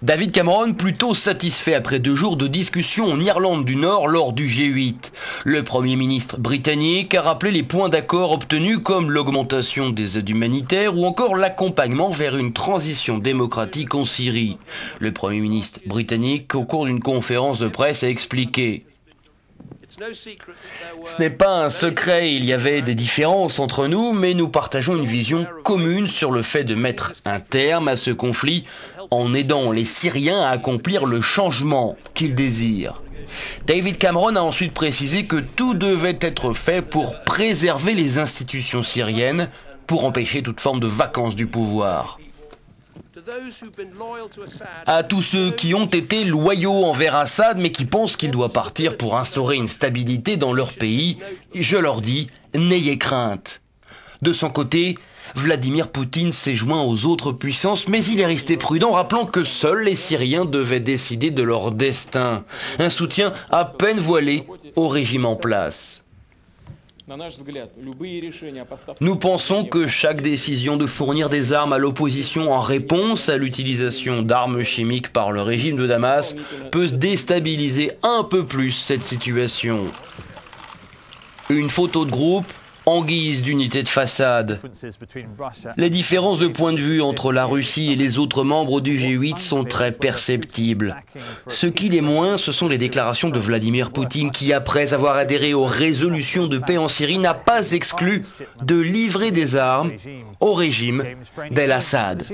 David Cameron plutôt satisfait après 2 jours de discussion en Irlande du Nord lors du G8. Le Premier ministre britannique a rappelé les points d'accord obtenus comme l'augmentation des aides humanitaires ou encore l'accompagnement vers une transition démocratique en Syrie. Le Premier ministre britannique, au cours d'une conférence de presse, a expliqué: ce n'est pas un secret, il y avait des différences entre nous, mais nous partageons une vision commune sur le fait de mettre un terme à ce conflit en aidant les Syriens à accomplir le changement qu'ils désirent. David Cameron a ensuite précisé que tout devait être fait pour préserver les institutions syriennes, pour empêcher toute forme de vacance du pouvoir. À tous ceux qui ont été loyaux envers Assad mais qui pensent qu'il doit partir pour instaurer une stabilité dans leur pays, je leur dis, n'ayez crainte. De son côté, Vladimir Poutine s'est joint aux autres puissances, mais il est resté prudent, rappelant que seuls les Syriens devaient décider de leur destin. Un soutien à peine voilé au régime en place. Nous pensons que chaque décision de fournir des armes à l'opposition en réponse à l'utilisation d'armes chimiques par le régime de Damas peut déstabiliser un peu plus cette situation. Une photo de groupe en guise d'unité de façade. Les différences de point de vue entre la Russie et les autres membres du G8 sont très perceptibles. Ce qui l'est moins, ce sont les déclarations de Vladimir Poutine qui, après avoir adhéré aux résolutions de paix en Syrie, n'a pas exclu de livrer des armes au régime d'El-Assad.